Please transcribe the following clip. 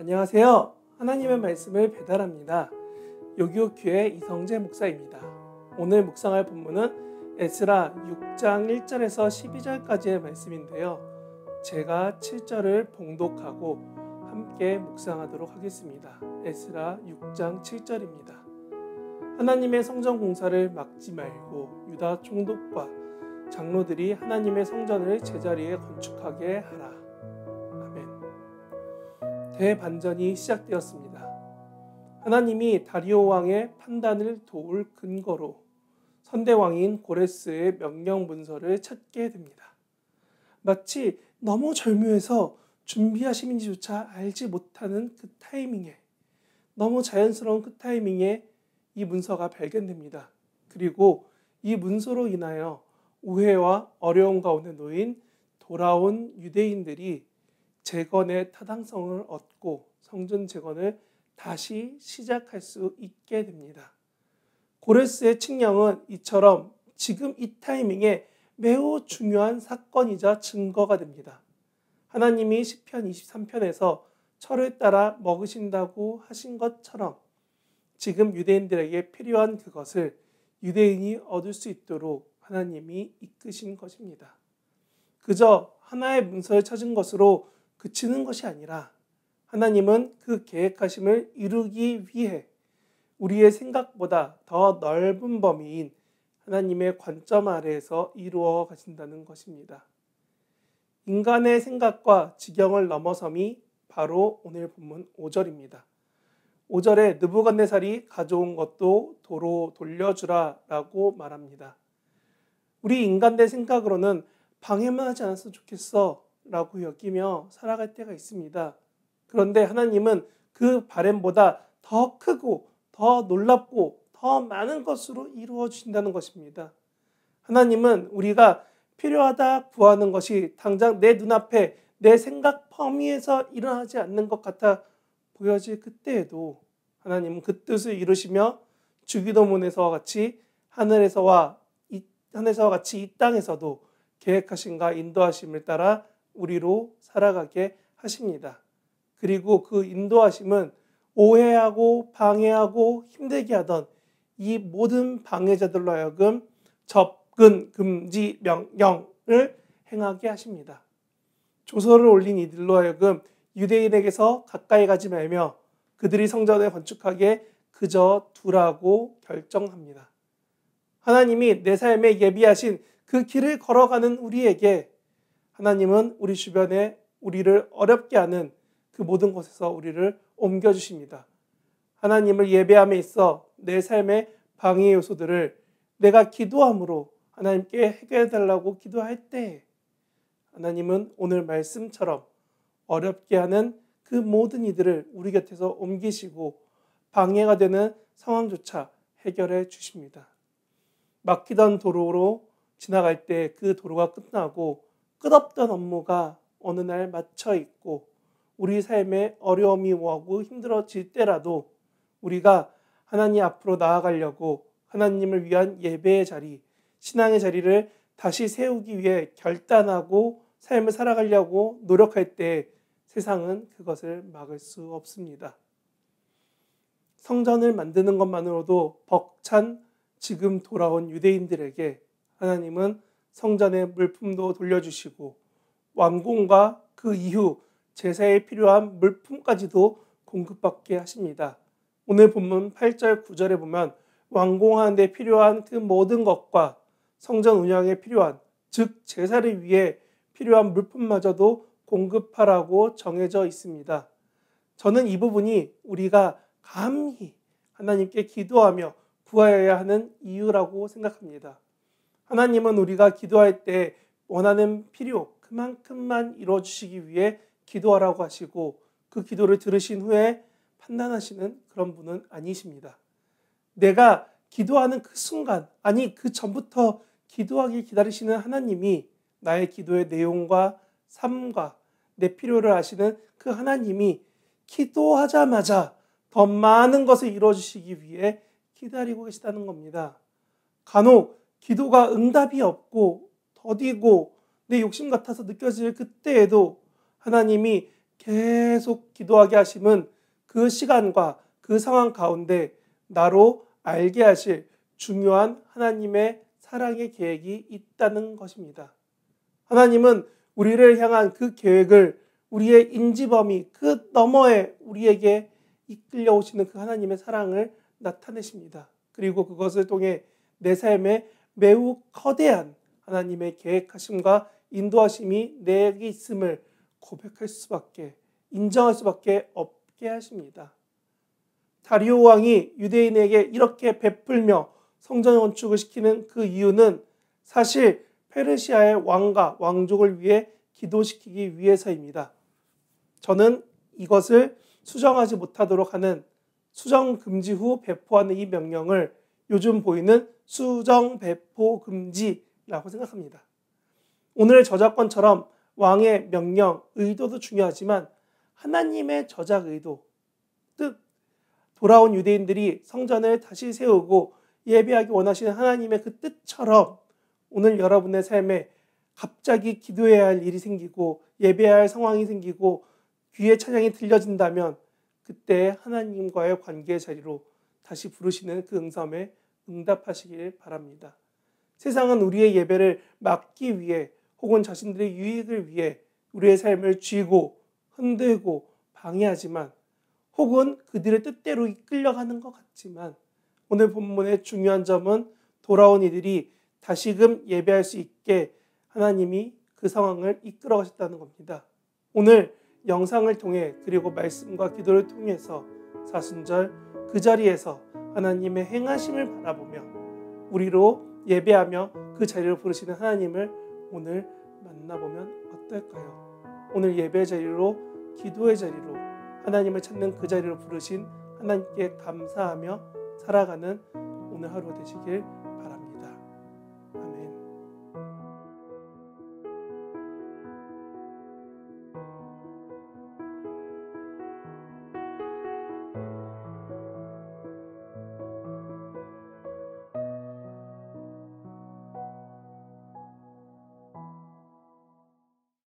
안녕하세요. 하나님의 말씀을 배달합니다. 요기요교회 이성재 목사입니다. 오늘 묵상할 본문은 에스라 6장 1절에서 12절까지의 말씀인데요. 제가 7절을 봉독하고 함께 묵상하도록 하겠습니다. 에스라 6장 7절입니다. 하나님의 성전 공사를 막지 말고 유다 총독과 장로들이 하나님의 성전을 제자리에 건축하게 하라. 대반전이 시작되었습니다. 하나님이 다리오 왕의 판단을 도울 근거로 선대왕인 고레스의 명령 문서를 찾게 됩니다. 마치 너무 절묘해서 준비하심인지조차 알지 못하는 그 타이밍에, 너무 자연스러운 그 타이밍에 이 문서가 발견됩니다. 그리고 이 문서로 인하여 오해와 어려움 가운데 놓인 돌아온 유대인들이 재건의 타당성을 얻고 성전 재건을 다시 시작할 수 있게 됩니다. 고레스의 칙령은 이처럼 지금 이 타이밍에 매우 중요한 사건이자 증거가 됩니다. 하나님이 시편 23편에서 철을 따라 먹으신다고 하신 것처럼 지금 유대인들에게 필요한 그것을 유대인이 얻을 수 있도록 하나님이 이끄신 것입니다. 그저 하나의 문서를 찾은 것으로 그치는 것이 아니라 하나님은 그 계획하심을 이루기 위해 우리의 생각보다 더 넓은 범위인 하나님의 관점 아래에서 이루어 가신다는 것입니다. 인간의 생각과 지경을 넘어섬이 바로 오늘 본문 5절입니다. 5절에 느부갓네살이 가져온 것도 도로 돌려주라 라고 말합니다. 우리 인간의 생각으로는 방해만 하지 않았으면 좋겠어 라고 여기며 살아갈 때가 있습니다. 그런데 하나님은 그 바램보다 더 크고 더 놀랍고 더 많은 것으로 이루어 주신다는 것입니다. 하나님은 우리가 필요하다 구하는 것이 당장 내 눈앞에 내 생각 범위에서 일어나지 않는 것 같아 보여질 그때에도 하나님은 그 뜻을 이루시며 주기도문에서와 같이 하늘에서와 같이 이 땅에서도 계획하심과 인도하심을 따라 우리로 살아가게 하십니다. 그리고 그 인도하심은 오해하고 방해하고 힘들게 하던 이 모든 방해자들로 하여금 접근 금지 명령을 행하게 하십니다. 조서를 올린 이들로 하여금 유대인에게서 가까이 가지 말며 그들이 성전을 건축하게 그저 두라고 결정합니다. 하나님이 내 삶에 예비하신 그 길을 걸어가는 우리에게 하나님은 우리 주변에 우리를 어렵게 하는 그 모든 곳에서 우리를 옮겨주십니다. 하나님을 예배함에 있어 내 삶의 방해 요소들을 내가 기도함으로 하나님께 해결해달라고 기도할 때 하나님은 오늘 말씀처럼 어렵게 하는 그 모든 이들을 우리 곁에서 옮기시고 방해가 되는 상황조차 해결해 주십니다. 막히던 도로로 지나갈 때 그 도로가 끝나고 끝없던 업무가 어느 날 마쳐 있고 우리 삶에 어려움이 오고 힘들어질 때라도 우리가 하나님 앞으로 나아가려고 하나님을 위한 예배의 자리, 신앙의 자리를 다시 세우기 위해 결단하고 삶을 살아가려고 노력할 때 세상은 그것을 막을 수 없습니다. 성전을 만드는 것만으로도 벅찬 지금 돌아온 유대인들에게 하나님은 성전의 물품도 돌려주시고 완공과 그 이후 제사에 필요한 물품까지도 공급받게 하십니다. 오늘 본문 8절 9절에 보면 완공하는 데 필요한 그 모든 것과 성전 운영에 필요한 즉 제사를 위해 필요한 물품마저도 공급하라고 정해져 있습니다. 저는 이 부분이 우리가 감히 하나님께 기도하며 구하여야 하는 이유라고 생각합니다. 하나님은 우리가 기도할 때 원하는 필요 그만큼만 이루어주시기 위해 기도하라고 하시고 그 기도를 들으신 후에 판단하시는 그런 분은 아니십니다. 내가 기도하는 그 순간, 아니 그 전부터 기도하길 기다리시는 하나님이 나의 기도의 내용과 삶과 내 필요를 아시는 그 하나님이 기도하자마자 더 많은 것을 이루어주시기 위해 기다리고 계시다는 겁니다. 간혹 기도가 응답이 없고 더디고 내 욕심 같아서 느껴질 그때에도 하나님이 계속 기도하게 하심은 그 시간과 그 상황 가운데 나로 알게 하실 중요한 하나님의 사랑의 계획이 있다는 것입니다. 하나님은 우리를 향한 그 계획을 우리의 인지 범위 그 너머에 우리에게 이끌려 오시는 그 하나님의 사랑을 나타내십니다. 그리고 그것을 통해 내 삶에 매우 거대한 하나님의 계획하심과 인도하심이 내게 있음을 고백할 수밖에, 인정할 수밖에 없게 하십니다. 다리오 왕이 유대인에게 이렇게 베풀며 성전 건축을 시키는 그 이유는 사실 페르시아의 왕과 왕족을 위해 기도시키기 위해서입니다. 저는 이것을 수정하지 못하도록 하는 수정 금지 후 배포하는 이 명령을 요즘 보이는 수정 배포 금지라고 생각합니다. 오늘 저작권처럼 왕의 명령, 의도도 중요하지만 하나님의 저작 의도, 뜻, 돌아온 유대인들이 성전을 다시 세우고 예배하기 원하시는 하나님의 그 뜻처럼 오늘 여러분의 삶에 갑자기 기도해야 할 일이 생기고 예배해야 할 상황이 생기고 귀에 찬양이 들려진다면 그때 하나님과의 관계의 자리로 다시 부르시는 그 응삼에 응답하시길 바랍니다. 세상은 우리의 예배를 막기 위해 혹은 자신들의 유익을 위해 우리의 삶을 쥐고 흔들고 방해하지만 혹은 그들의 뜻대로 이끌려가는 것 같지만 오늘 본문의 중요한 점은 돌아온 이들이 다시금 예배할 수 있게 하나님이 그 상황을 이끌어 가셨다는 겁니다. 오늘 영상을 통해 그리고 말씀과 기도를 통해서 사순절 그 자리에서 하나님의 행하심을 바라보며 우리로 예배하며 그 자리로 부르시는 하나님을 오늘 만나보면 어떨까요? 오늘 예배의 자리로 기도의 자리로 하나님을 찾는 그 자리로 부르신 하나님께 감사하며 살아가는 오늘 하루 되시길